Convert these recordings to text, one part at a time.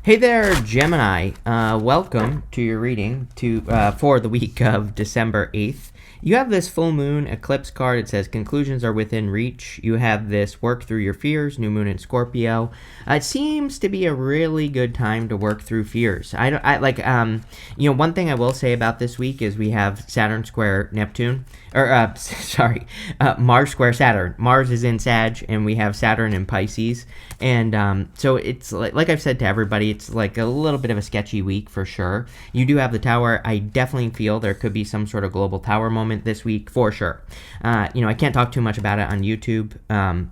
Hey there, Gemini. Welcome to your reading for the week of December 8th. You have this full moon eclipse card. It says conclusions are within reach. You have this work through your fears, new moon in Scorpio. It seems to be a really good time to work through fears. One thing I will say about this week is we have Saturn square Neptune, Mars square Saturn. Mars is in Sag, and we have Saturn in Pisces. And so it's like I've said to everybody, it's like a little bit of a sketchy week for sure. You do have the tower. I definitely feel there could be some sort of global tower moment this week for sure. I can't talk too much about it on YouTube,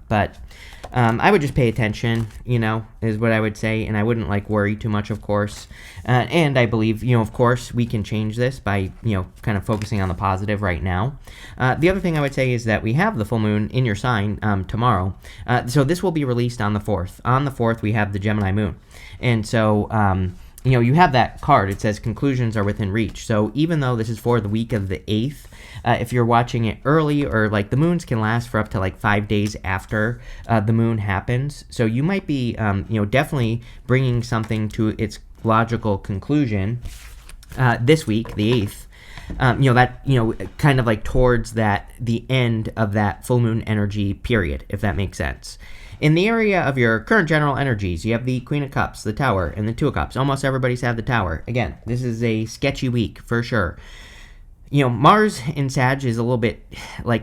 but I would just pay attention, is what I would say, and I wouldn't worry too much, of course. And I believe, of course, we can change this by, kind of focusing on the positive right now. The other thing I would say is that we have the full moon in your sign tomorrow. So this will be released on the 4th. On the 4th, we have the Gemini moon. And so, you have that card. It says conclusions are within reach. So even though this is for the week of the 8th, if you're watching it early, or the moons can last for up to 5 days after the moon happens. So you might be, definitely bringing something to its logical conclusion this week, the 8th. Kind of towards the end of that full moon energy period, if that makes sense. In the area of your current general energies, you have the Queen of Cups, the Tower, and the Two of Cups. Almost everybody's had the Tower. Again, this is a sketchy week for sure. Mars in Sag is a little bit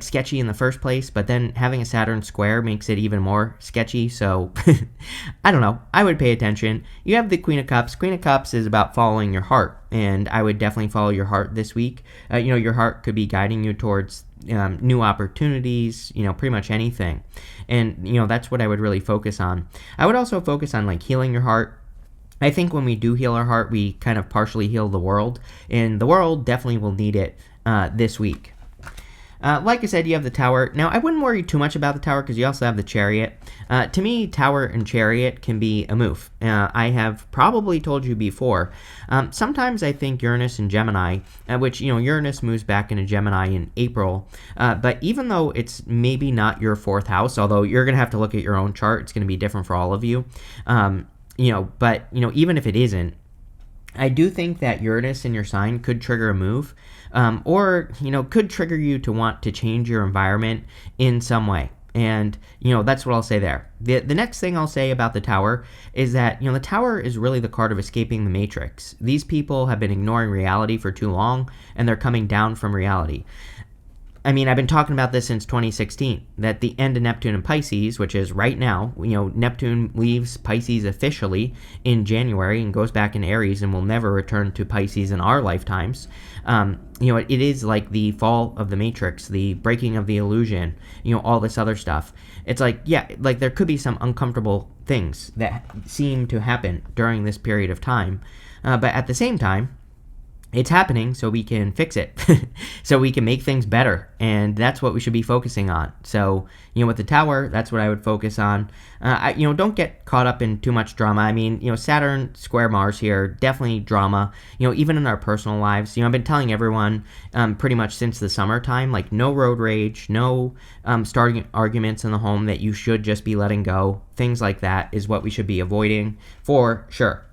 sketchy in the first place, but then having a Saturn square makes it even more sketchy. So I don't know. I would pay attention. You have the Queen of Cups. Queen of Cups is about following your heart, and I would definitely follow your heart this week. Your heart could be guiding you towards new opportunities, pretty much anything. And, that's what I would really focus on. I would also focus on healing your heart. I think when we do heal our heart, we kind of partially heal the world, and the world definitely will need it this week. Like I said, you have the Tower. Now, I wouldn't worry too much about the Tower because you also have the Chariot. To me, Tower and Chariot can be a move. I have probably told you before. Sometimes I think Uranus and Gemini, which, Uranus moves back into Gemini in April. But even though it's maybe not your 4th house, although you're going to have to look at your own chart, it's going to be different for all of you. Even if it isn't, I do think that Uranus in your sign could trigger a move, or could trigger you to want to change your environment in some way. And, that's what I'll say there. The next thing I'll say about the Tower is that, the Tower is really the card of escaping the matrix. These people have been ignoring reality for too long, and they're coming down from reality. I mean, I've been talking about this since 2016, that the end of Neptune and Pisces, which is right now, Neptune leaves Pisces officially in January and goes back in Aries and will never return to Pisces in our lifetimes. It is the fall of the matrix, the breaking of the illusion, all this other stuff. It's there could be some uncomfortable things that seem to happen during this period of time. But at the same time, it's happening so we can fix it, so we can make things better, and that's what we should be focusing on. So, with the Tower, that's what I would focus on. Don't get caught up in too much drama. I mean, Saturn square Mars here, definitely drama, even in our personal lives. I've been telling everyone pretty much since the summertime, no road rage, no starting arguments in the home that you should just be letting go. Things like that is what we should be avoiding for sure.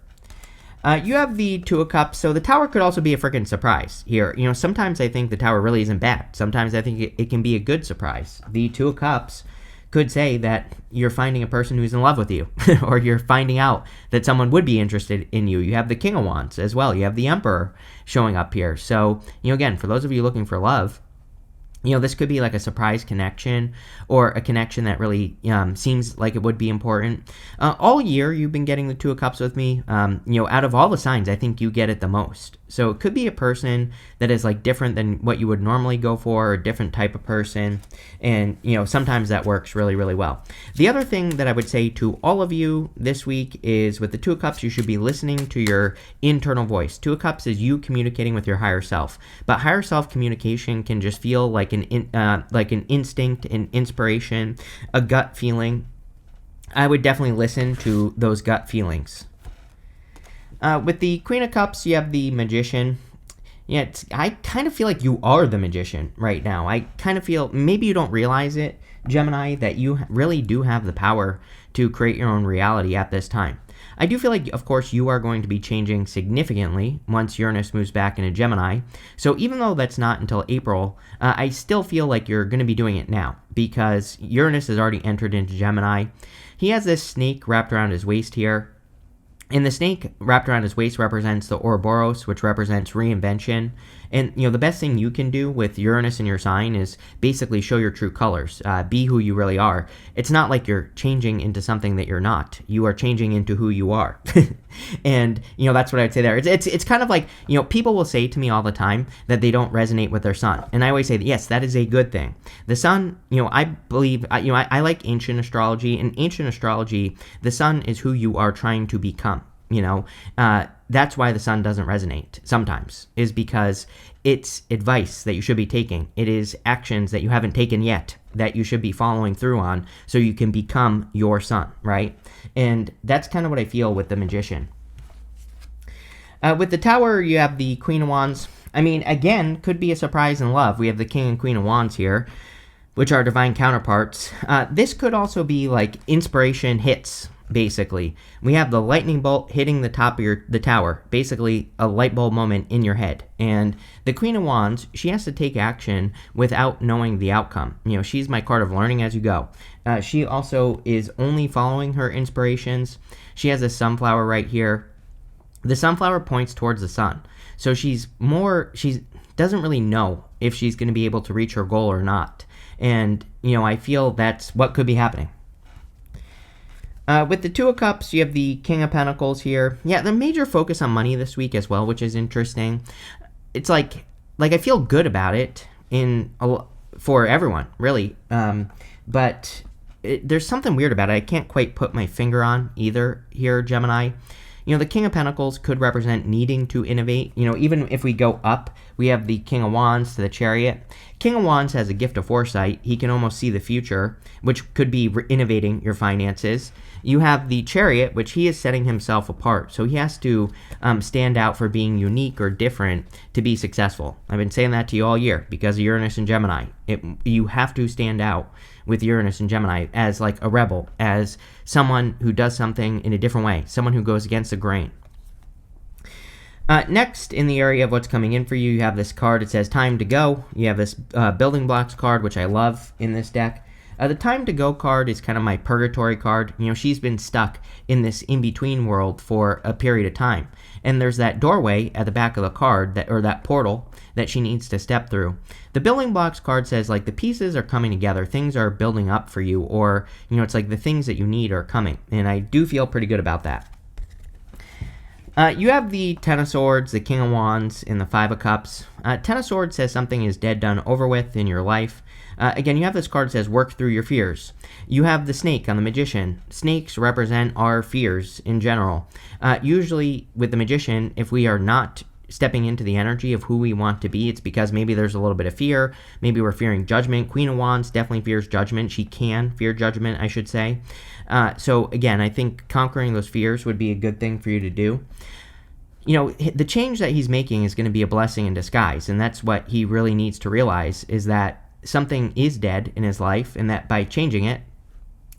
You have the Two of Cups, so the Tower could also be a freaking surprise here. Sometimes I think the Tower really isn't bad. Sometimes I think it can be a good surprise. The Two of Cups could say that you're finding a person who's in love with you, or you're finding out that someone would be interested in you. You have the King of Wands as well. You have the Emperor showing up here. So, again, for those of you looking for love, this could be a surprise connection, or a connection that really seems like it would be important. All year, you've been getting the Two of Cups with me. Out of all the signs, I think you get it the most. So it could be a person that is different than what you would normally go for, or a different type of person. And, sometimes that works really, really well. The other thing that I would say to all of you this week is with the Two of Cups, you should be listening to your internal voice. Two of Cups is you communicating with your higher self. But higher self communication can just feel like an instinct, an inspiration, a gut feeling. I would definitely listen to those gut feelings. With the Queen of Cups, you have the Magician. Yeah, I kind of feel like you are the magician right now. I kind of feel, maybe you don't realize it, Gemini, that you really do have the power to create your own reality at this time. I do feel like, of course, you are going to be changing significantly once Uranus moves back into Gemini. So even though that's not until April, I still feel like you're going to be doing it now because Uranus has already entered into Gemini. He has this snake wrapped around his waist here. And the snake wrapped around his waist represents the Ouroboros, which represents reinvention. And, the best thing you can do with Uranus in your sign is basically show your true colors. Be who you really are. It's not like you're changing into something that you're not. You are changing into who you are. And, that's what I'd say there. It's kind of like, people will say to me all the time that they don't resonate with their sun. And I always say, yes, that is a good thing. The sun, I believe, I like ancient astrology. In ancient astrology, the sun is who you are trying to become. That's why the sun doesn't resonate sometimes, is because it's advice that you should be taking. It is actions that you haven't taken yet that you should be following through on so you can become your sun, right? And that's kind of what I feel with the Magician. With the Tower, you have the Queen of Wands. I mean, again, could be a surprise in love. We have the King and Queen of Wands here, which are divine counterparts. This could also be like inspiration hits. Basically, we have the lightning bolt hitting the top of the tower, basically a light bulb moment in your head. And the Queen of Wands, she has to take action without knowing the outcome. She's my card of learning as you go. She also is only following her inspirations. She has a sunflower right here. The sunflower points towards the sun. So she doesn't really know if she's going to be able to reach her goal or not. And, I feel that's what could be happening. With the Two of Cups, you have the King of Pentacles here. Yeah, the major focus on money this week as well, which is interesting. It's like I feel good about it for everyone, really. But there's something weird about it. I can't quite put my finger on either here, Gemini. The King of Pentacles could represent needing to innovate. Even if we go up, we have the King of Wands to the Chariot. King of Wands has a gift of foresight. He can almost see the future, which could be innovating your finances. You have the Chariot, which he is setting himself apart. So he has to stand out for being unique or different to be successful. I've been saying that to you all year because of Uranus and Gemini. You have to stand out with Uranus and Gemini as like a rebel, as someone who does something in a different way, someone who goes against the grain. Next, in the area of what's coming in for you, you have this card. It says Time to Go. You have this Building Blocks card, which I love in this deck. The Time to Go card is kind of my purgatory card. She's been stuck in this in-between world for a period of time. And there's that doorway at the back of the card, that portal, that she needs to step through. The Building Blocks card says, like, the pieces are coming together. Things are building up for you. Or, it's like the things that you need are coming. And I do feel pretty good about that. You have the Ten of Swords, the King of Wands, and the Five of Cups. Ten of Swords says something is dead, done, over with in your life. Again, you have this card that says work through your fears. You have the Snake on the Magician. Snakes represent our fears in general. Usually with the Magician, if we are not stepping into the energy of who we want to be, it's because maybe there's a little bit of fear. Maybe we're fearing judgment. Queen of Wands definitely fears judgment. She can fear judgment, I should say. So again, I think conquering those fears would be a good thing for you to do. The change that he's making is going to be a blessing in disguise, and that's what he really needs to realize, is that something is dead in his life, and that by changing it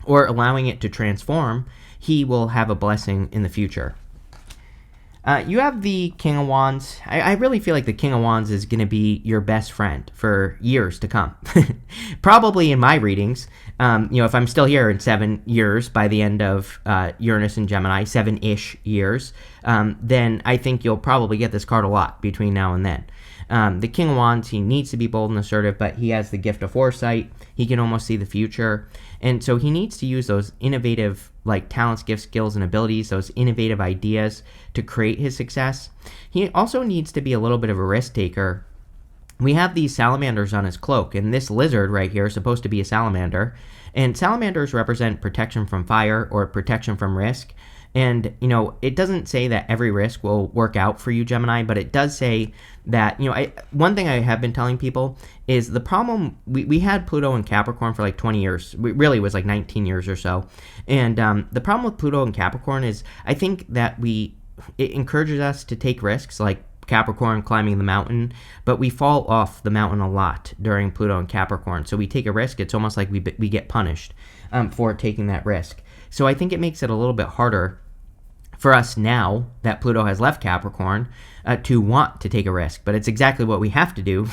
or allowing it to transform, he will have a blessing in the future. You have the King of Wands. I really feel like the King of Wands is going to be your best friend for years to come. Probably in my readings, if I'm still here in 7 years by the end of Uranus and Gemini, 7-ish years, then I think you'll probably get this card a lot between now and then. The King of Wands, he needs to be bold and assertive, but he has the gift of foresight. He can almost see the future. And so he needs to use those innovative, like, talents, gifts, skills, and abilities, those innovative ideas to create his success. He also needs to be a little bit of a risk taker. We have these salamanders on his cloak, and this lizard right here is supposed to be a salamander. And salamanders represent protection from fire or protection from risk. And, it doesn't say that every risk will work out for you, Gemini, but it does say that, one thing I have been telling people is the problem, we had Pluto in Capricorn for like 20 years. It really was like 19 years or so. And the problem with Pluto in Capricorn is I think that it encourages us to take risks, like Capricorn climbing the mountain, but we fall off the mountain a lot during Pluto and Capricorn. So we take a risk. It's almost like we get punished for taking that risk. So I think it makes it a little bit harder for us now that Pluto has left Capricorn to want to take a risk. But it's exactly what we have to do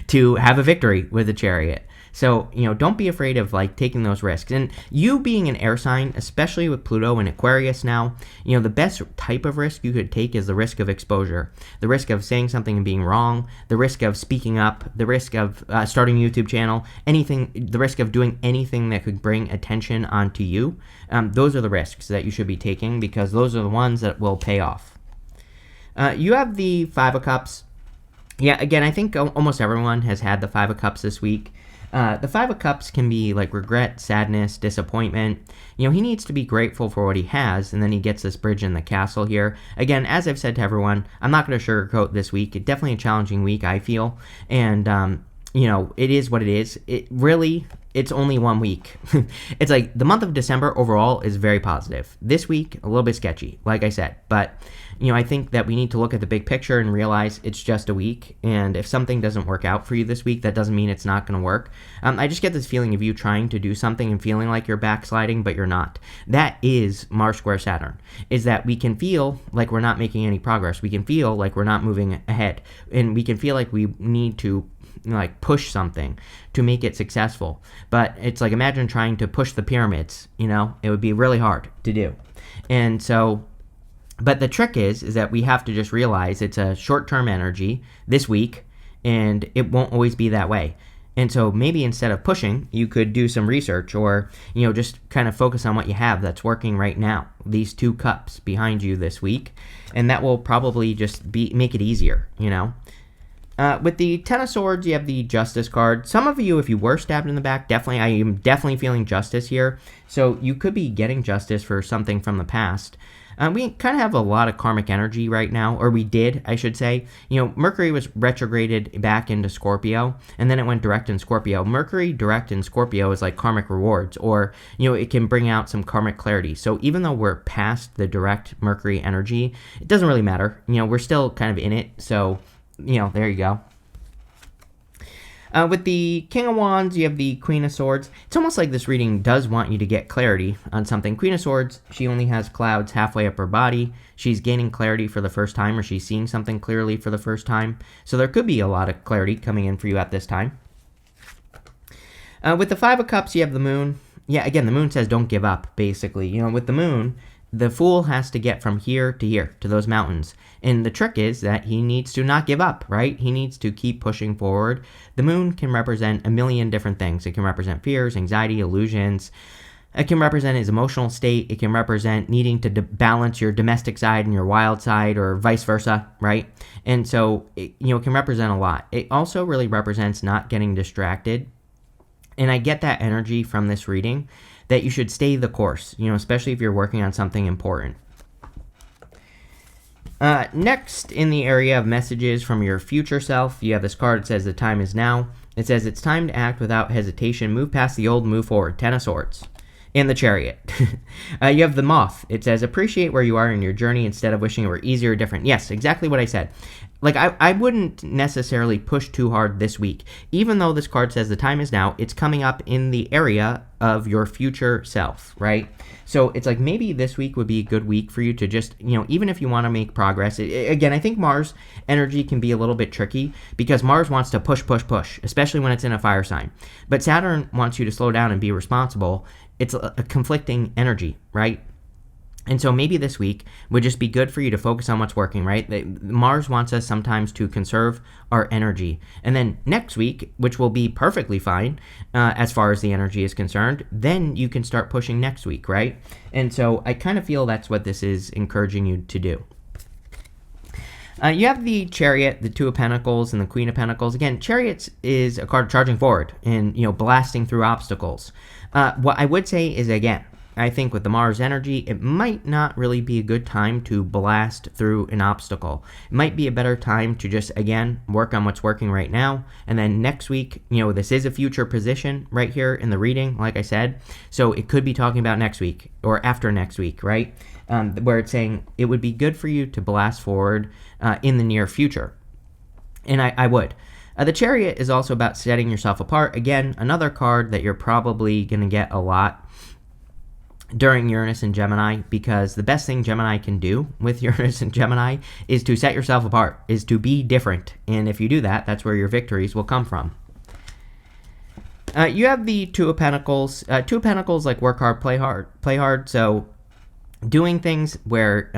to have a victory with the Chariot. So, don't be afraid of taking those risks. And you being an air sign, especially with Pluto and Aquarius now, the best type of risk you could take is the risk of exposure, the risk of saying something and being wrong, the risk of speaking up, the risk of starting a YouTube channel, anything, the risk of doing anything that could bring attention onto you. Those are the risks that you should be taking, because those are the ones that will pay off. You have the Five of Cups. Yeah, again, I think almost everyone has had the Five of Cups this week. The Five of Cups can be regret, sadness, disappointment. He needs to be grateful for what he has, and then he gets this bridge in the castle here. Again, as I've said to everyone, I'm not going to sugarcoat this week. It's definitely a challenging week, I feel. And, it is what it is. It's only 1 week. It's the month of December overall is very positive. This week, a little bit sketchy, like I said. But, I think that we need to look at the big picture and realize it's just a week. And if something doesn't work out for you this week, that doesn't mean it's not going to work. I just get this feeling of you trying to do something and feeling like you're backsliding, but you're not. That is Mars square Saturn, is that we can feel like we're not making any progress. We can feel like we're not moving ahead. And we can feel like we need to push something to make it successful. But it's imagine trying to push the pyramids, it would be really hard to do. And so, but the trick is that we have to just realize it's a short-term energy this week, and it won't always be that way. And so maybe instead of pushing, you could do some research, or, just kind of focus on what you have that's working right now. These 2 cups behind you this week, and that will probably just make it easier, With the Ten of Swords, you have the Justice card. Some of you, if you were stabbed in the back, I am definitely feeling justice here. So you could be getting justice for something from the past. We kind of have a lot of karmic energy right now, or we did, I should say. Mercury was retrograded back into Scorpio, and then it went direct in Scorpio. Mercury direct in Scorpio is like karmic rewards, or, it can bring out some karmic clarity. So even though we're past the direct Mercury energy, it doesn't really matter. We're still kind of in it, so, there you go. With the King of Wands, you have the Queen of Swords. It's almost like this reading does want you to get clarity on something. Queen of Swords, she only has clouds halfway up her body. She's gaining clarity for the first time, or she's seeing something clearly for the first time. So there could be a lot of clarity coming in for you at this time. With the Five of Cups, you have the Moon. Yeah, again, the Moon says don't give up, basically. With the Moon, the Fool has to get from here, to those mountains. And the trick is that he needs to not give up, right? He needs to keep pushing forward. The Moon can represent a million different things. It can represent fears, anxiety, illusions. It can represent his emotional state. It can represent needing to balance your domestic side and your wild side, or vice versa, right? And so, it can represent a lot. It also really represents not getting distracted. And I get that energy from this reading, that you should stay the course, especially if you're working on something important. Next, in the area of messages from your future self, you have this card that says the time is now. It says it's time to act without hesitation. Move past the old, move forward. Ten of Swords. And the Chariot. You have the Moth. It says appreciate where you are in your journey instead of wishing it were easier or different. Yes, exactly what I said. I wouldn't necessarily push too hard this week. Even though this card says the time is now, it's coming up in the area of your future self, right? So it's maybe this week would be a good week for you to just, even if you want to make progress. Again, I think Mars energy can be a little bit tricky, because Mars wants to push, especially when it's in a fire sign. But Saturn wants you to slow down and be responsible. It's a conflicting energy, right? And so maybe this week would just be good for you to focus on what's working, right? Mars wants us sometimes to conserve our energy. And then next week, which will be perfectly fine as far as the energy is concerned, then you can start pushing next week, right? And so I kind of feel that's what this is encouraging you to do. You have the Chariot, the Two of Pentacles, and the Queen of Pentacles. Again, Chariots is a card charging forward and, blasting through obstacles. What I would say is, again, I think with the Mars energy, it might not really be a good time to blast through an obstacle. It might be a better time to just, again, work on what's working right now. And then next week, this is a future position right here in the reading, like I said. So it could be talking about next week or after next week, right? Where it's saying it would be good for you to blast forward in the near future. And I would. The Chariot is also about setting yourself apart. Again, another card that you're probably going to get a lot. during Uranus and Gemini, because the best thing Gemini can do with Uranus and Gemini is to set yourself apart, is to be different. And if you do that, that's where your victories will come from. You have the Two of Pentacles. Two of Pentacles, like work hard, play hard. So doing things where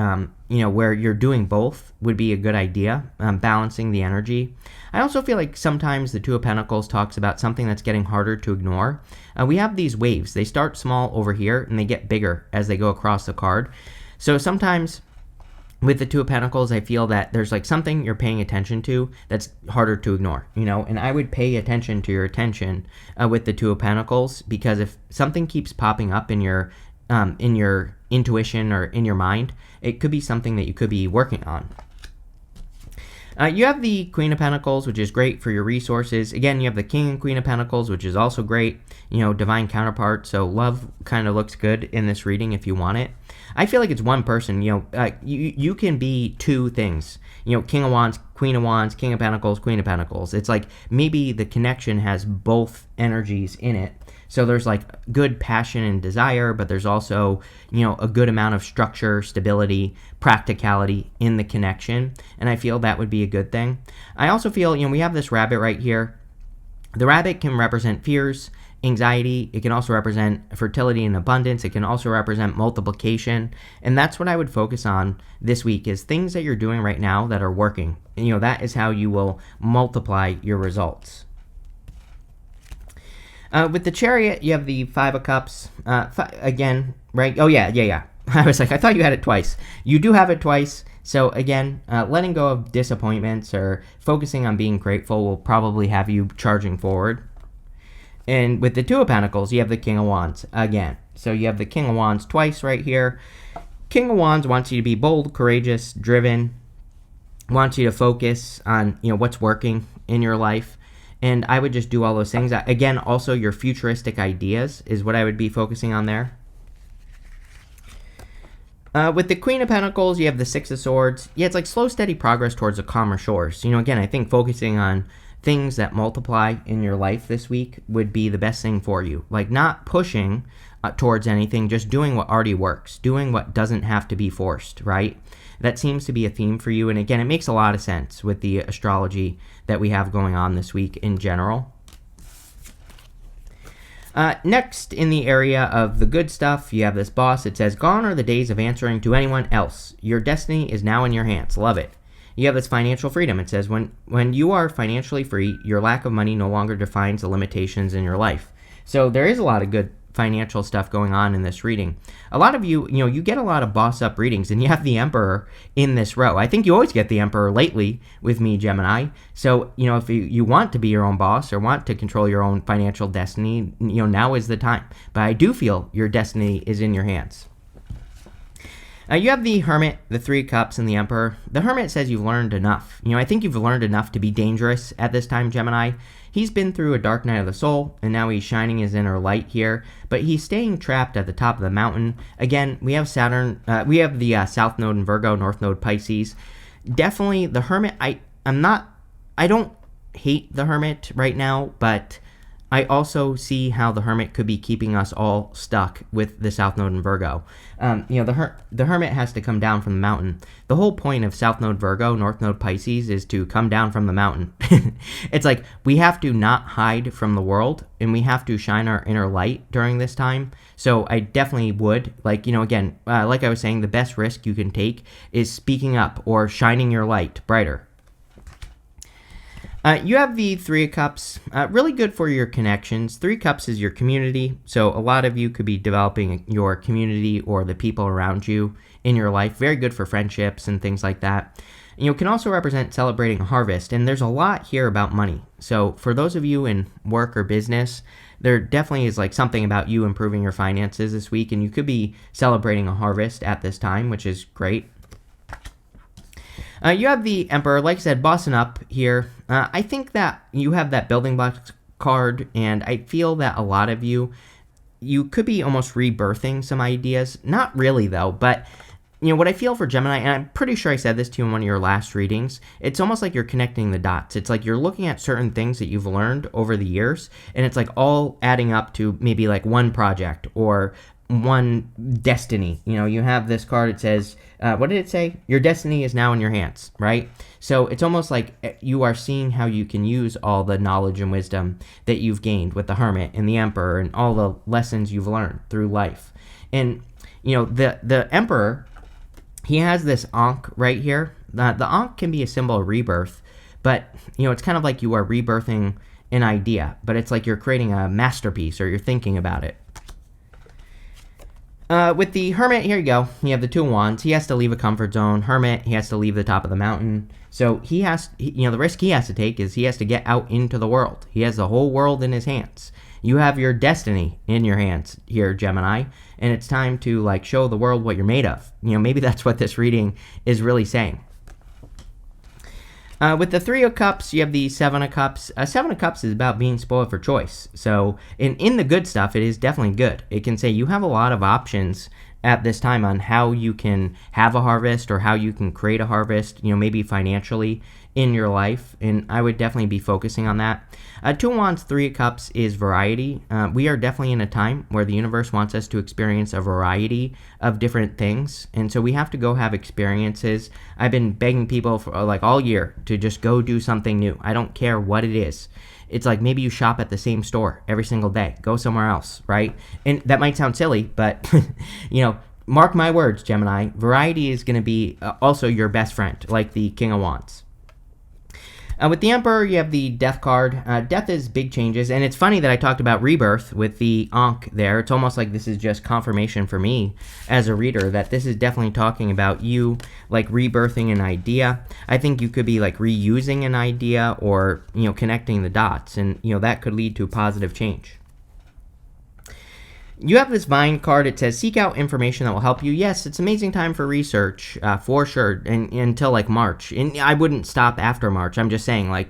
where you're doing both would be a good idea, balancing the energy. I also feel like sometimes the Two of Pentacles talks about something that's getting harder to ignore. We have these waves. They start small over here and they get bigger as they go across the card. So sometimes with the Two of Pentacles, I feel that there's like something you're paying attention to that's harder to ignore, and I would pay attention to your attention with the Two of Pentacles, because if something keeps popping up in your intuition or in your mind, it could be something that you could be working on. You have the Queen of Pentacles, which is great for your resources. Again, you have the King and Queen of Pentacles, which is also great, divine counterpart. So love kind of looks good in this reading if you want it. I feel like it's one person. You can be two things. King of Wands, Queen of Wands, King of Pentacles, Queen of Pentacles. It's like maybe the connection has both energies in it. So there's like good passion and desire, but there's also, a good amount of structure, stability, practicality in the connection. And I feel that would be a good thing. I also feel, we have this rabbit right here. The rabbit can represent fears, anxiety. It can also represent fertility and abundance. It can also represent multiplication. And that's what I would focus on this week, is things that you're doing right now that are working. And, that is how you will multiply your results. With the Chariot, you have the Five of Cups. Again, right? Oh, yeah. I was like, I thought you had it twice. You do have it twice. So again, letting go of disappointments or focusing on being grateful will probably have you charging forward. And with the Two of Pentacles, you have the King of Wands again. So you have the King of Wands twice right here. King of Wands wants you to be bold, courageous, driven, wants you to focus on, what's working in your life. And I would just do all those things. Again, also your futuristic ideas is what I would be focusing on there. With the Queen of Pentacles, you have the Six of Swords. Yeah, it's like slow, steady progress towards the calmer shores. Again, I think focusing on things that multiply in your life this week would be the best thing for you. Like not pushing towards anything, just doing what already works, doing what doesn't have to be forced, right? That seems to be a theme for you. And again, it makes a lot of sense with the astrology that we have going on this week in general. Next, in the area of the good stuff, you have this boss. It says, gone are the days of answering to anyone else. Your destiny is now in your hands. Love it. You have this financial freedom. It says, when you are financially free, your lack of money no longer defines the limitations in your life. So there is a lot of good financial stuff going on in this reading. A lot of you, you get a lot of boss up readings, and you have the Emperor in this row. I think you always get the Emperor lately with me, Gemini. So, if you want to be your own boss or want to control your own financial destiny, now is the time. But I do feel your destiny is in your hands. You have the Hermit, the Three of Cups, and the Emperor. The Hermit says you've learned enough. I think you've learned enough to be dangerous at this time, Gemini. He's been through a dark night of the soul, and now he's shining his inner light here, but he's staying trapped at the top of the mountain. Again, we have Saturn, we have the South Node in Virgo, North Node Pisces. Definitely the Hermit, I don't hate the Hermit right now, but I also see how the Hermit could be keeping us all stuck with the South Node in Virgo. The Hermit has to come down from the mountain. The whole point of South Node Virgo, North Node Pisces is to come down from the mountain. It's like we have to not hide from the world, and we have to shine our inner light during this time. So I definitely would, like I was saying, the best risk you can take is speaking up or shining your light brighter. You have the Three of Cups, really good for your connections. Three Cups is your community, so a lot of you could be developing your community or the people around you in your life. Very good for friendships and things like that. And it can also represent celebrating a harvest, and there's a lot here about money. So for those of you in work or business, there definitely is like something about you improving your finances this week, and you could be celebrating a harvest at this time, which is great. You have the Emperor, like I said, bossing up here. I think that you have that building blocks card, and I feel that a lot of you could be almost rebirthing some ideas. Not really, though, but what I feel for Gemini, and I'm pretty sure I said this to you in one of your last readings, it's almost like you're connecting the dots. It's like you're looking at certain things that you've learned over the years, and it's like all adding up to maybe like one project or one destiny. You have this card. It says, what did it say? Your destiny is now in your hands, right? So it's almost like you are seeing how you can use all the knowledge and wisdom that you've gained with the Hermit and the Emperor and all the lessons you've learned through life. And, the Emperor, he has this Ankh right here. The Ankh can be a symbol of rebirth, but, it's kind of like you are rebirthing an idea, but it's like you're creating a masterpiece or you're thinking about it. With the Hermit, here you go. You have the 2 wands. He has to leave a comfort zone. Hermit, he has to leave the top of the mountain. So the risk he has to take is he has to get out into the world. He has the whole world in his hands. You have your destiny in your hands here, Gemini, and it's time to show the world what you're made of. Maybe that's what this reading is really saying. With the 3 of Cups, you have the 7 of Cups. 7 of Cups is about being spoiled for choice. So in the good stuff, it is definitely good. It can say you have a lot of options at this time on how you can have a harvest or how you can create a harvest, maybe financially in your life. And I would definitely be focusing on that. 2 of Wands, 3 of Cups is variety. We are definitely in a time where the universe wants us to experience a variety of different things. And so we have to go have experiences. I've been begging people for all year to just go do something new. I don't care what it is. It's like maybe you shop at the same store every single day. Go somewhere else, right? And that might sound silly, but, mark my words, Gemini. Variety is going to be also your best friend, like the King of Wands. With the Emperor, you have the Death card. Death is big changes, and it's funny that I talked about rebirth with the Ankh there. It's almost like this is just confirmation for me as a reader that this is definitely talking about you, rebirthing an idea. I think you could be, reusing an idea or, connecting the dots, and, that could lead to positive change. You have this Vine card. It says, seek out information that will help you. Yes, it's an amazing time for research, for sure, and until March. And I wouldn't stop after March. I'm just saying,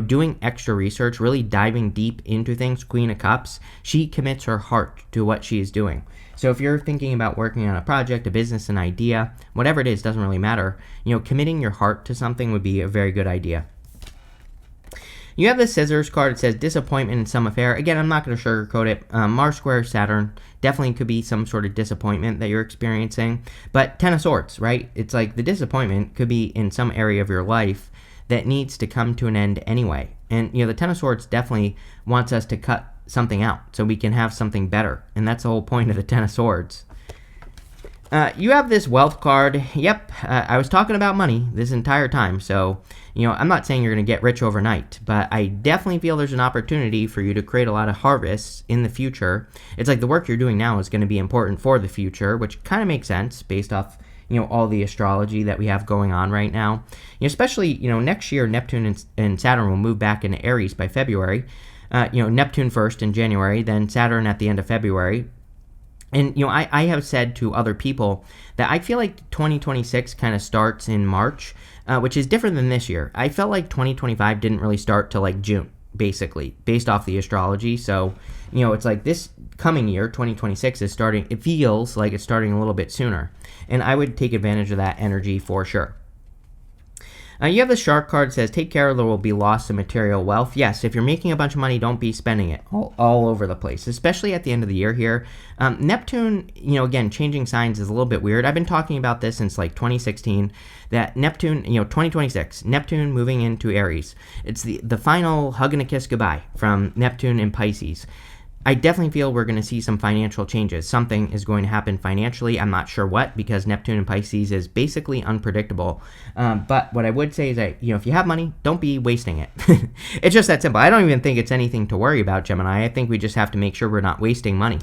doing extra research, really diving deep into things. Queen of Cups, she commits her heart to what she is doing. So if you're thinking about working on a project, a business, an idea, whatever it is, doesn't really matter. Committing your heart to something would be a very good idea. You have the Scissors card. It says disappointment in some affair. Again, I'm not going to sugarcoat it. Mars square Saturn definitely could be some sort of disappointment that you're experiencing. But Ten of Swords, right? It's like the disappointment could be in some area of your life that needs to come to an end anyway. And, the Ten of Swords definitely wants us to cut something out so we can have something better. And that's the whole point of the Ten of Swords. You have this Wealth card. Yep, I was talking about money this entire time, so, I'm not saying you're going to get rich overnight, but I definitely feel there's an opportunity for you to create a lot of harvests in the future. It's like the work you're doing now is going to be important for the future, which kind of makes sense based off, all the astrology that we have going on right now. Especially, next year, Neptune and Saturn will move back into Aries by February. Neptune first in January, then Saturn at the end of February. And, I have said to other people that I feel like 2026 kind of starts in March, which is different than this year. I felt like 2025 didn't really start till June, basically, based off the astrology. So, it's like this coming year, 2026, is starting, it feels like it's starting a little bit sooner. And I would take advantage of that energy for sure. You have the Shark card that says, take care, there will be loss of material wealth. Yes, if you're making a bunch of money, don't be spending it all over the place, especially at the end of the year here. Neptune, again, changing signs is a little bit weird. I've been talking about this since 2016, that Neptune, 2026, Neptune moving into Aries. It's the final hug and a kiss goodbye from Neptune and Pisces. I definitely feel we're going to see some financial changes. Something is going to happen financially. I'm not sure what, because Neptune and Pisces is basically unpredictable. But what I would say is that, if you have money, don't be wasting it. It's just that simple. I don't even think it's anything to worry about, Gemini. I think we just have to make sure we're not wasting money.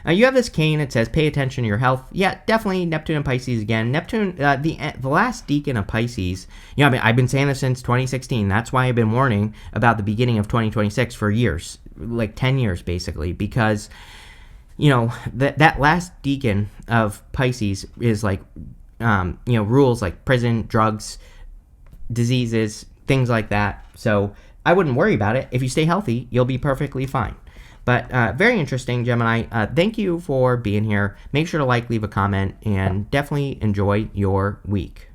You have this cane. It says, pay attention to your health. Yeah, definitely Neptune and Pisces again. Neptune, the last decan of Pisces, I've been saying this since 2016. That's why I've been warning about the beginning of 2026 for years, 10 years basically, because, that last decan of Pisces is rules like prison, drugs, diseases, things like that. So I wouldn't worry about it. If you stay healthy, you'll be perfectly fine. But very interesting, Gemini. Thank you for being here. Make sure to leave a comment, and definitely enjoy your week.